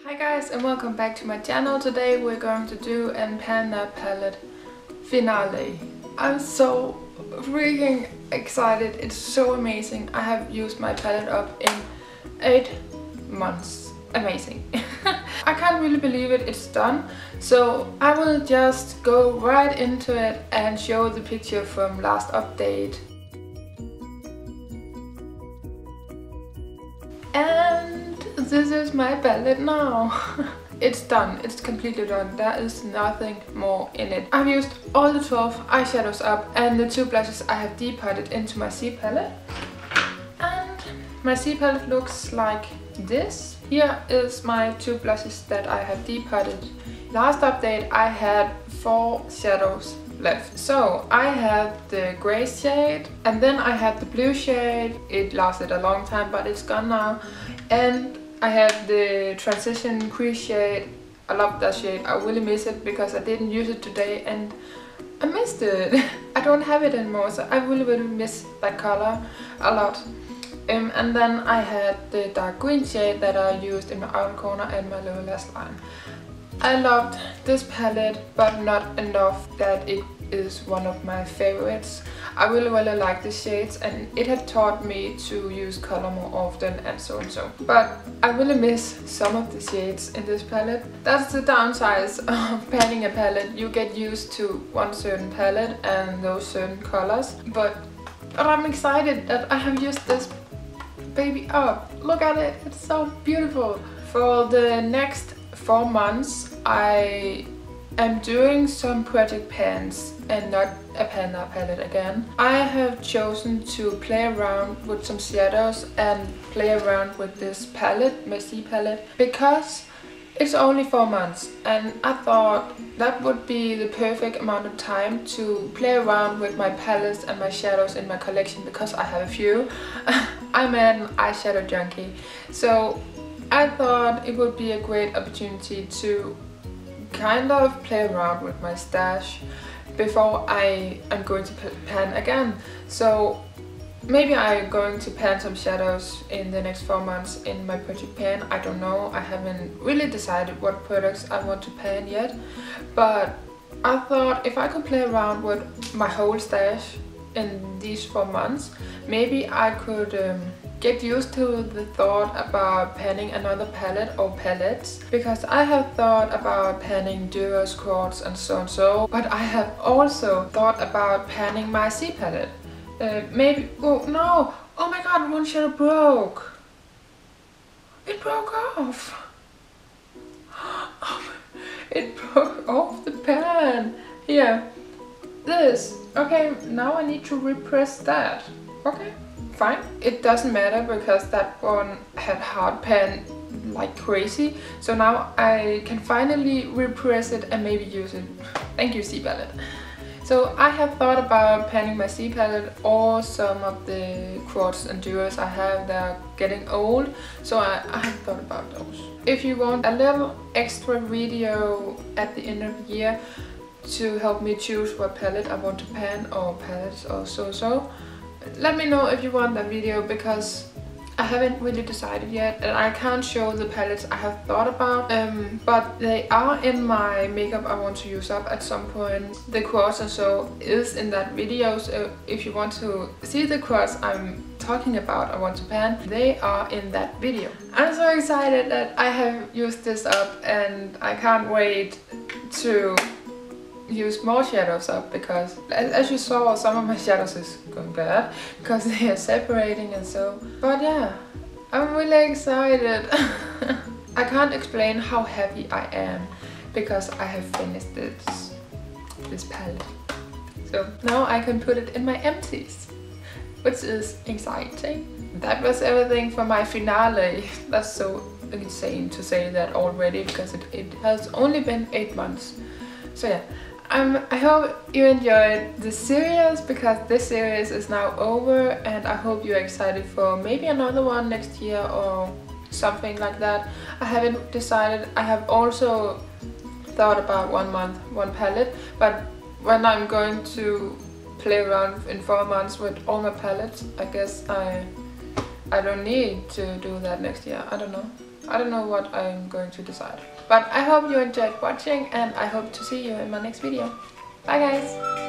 Hi guys and welcome back to my channel. Today we're going to do an Panda palette finale. I'm so freaking excited. It's so amazing. I have used my palette up in 8 months. Amazing. I can't really believe it. It's done. So I will just go right into it and show the picture from last update. And this is my palette now. It's done. It's completely done. There is nothing more in it. I've used all the 12 eyeshadows up and the 2 blushes I have depotted into my C palette. And my C palette looks like this. Here is my 2 blushes that I have depotted. Last update I had 4 shadows left. So I had the grey shade and then I had the blue shade. It lasted a long time but it's gone now. And I had the transition crease shade. I love that shade. I really miss it because I didn't use it today and I missed it. I don't have it anymore, so I really miss that color a lot. And then I had the dark green shade that I used in my outer corner and my lower lash line. I loved this palette, but not enough that it is one of my favorites. I really like the shades and it had taught me to use color more often and so and so. But I really miss some of the shades in this palette. That's the downside of panning a palette. You get used to one certain palette and those certain colors. But I'm excited that I have used this baby up. Look at it, it's so beautiful. For the next 4 months I am doing some project pans and not a Panda palette again. I have chosen to play around with some shadows and play around with this palette, my C palette, because it's only 4 months and I thought that would be the perfect amount of time to play around with my palettes and my shadows in my collection because I have a few. I'm an eyeshadow junkie, so I thought it would be a great opportunity to kind of play around with my stash before I am going to pan again. So maybe I'm going to pan some shadows in the next 4 months in my project pan. I don't know. I haven't really decided what products I want to pan yet. But I thought if I could play around with my whole stash in these 4 months, maybe I could get used to the thought about panning another palette or palettes, because I have thought about panning duos, quads and so, but I have also thought about panning my C palette. Maybe, oh no, oh my god, one shadow broke. It broke off. It broke off the pan. Here, this. Okay, now I need to repress that. Okay. Fine. It doesn't matter because that one had hard pan like crazy. So now I can finally repress it and maybe use it. Thank you, C palette. So I have thought about panning my C palette or some of the quads and duos I have that are getting old. So I have thought about those. If you want a little extra video at the end of the year to help me choose what palette I want to pan or palettes or so, let me know if you want that video, because I haven't really decided yet and I can't show the palettes I have thought about, but they are in my makeup I want to use up at some point. The quads and so is in that video, so if you want to see the quads I'm talking about I want to pan, they are in that video. I'm so excited that I have used this up and I can't wait to use more shadows up, because as you saw, some of my shadows is going bad because they are separating and so. But yeah, I'm really excited. I can't explain how happy I am because I have finished this palette. So now I can put it in my empties, which is exciting. That was everything for my finale. That's so insane to say that already because it has only been 8 months. So yeah. I hope you enjoyed this series, because this series is now over and I hope you're excited for maybe another one next year or something like that. I haven't decided. I have also thought about 1 month, 1 palette, but when I'm going to play around in 4 months with all my palettes, I guess I don't need to do that next year. I don't know. I don't know what I'm going to decide. But I hope you enjoyed watching, and I hope to see you in my next video. Bye guys!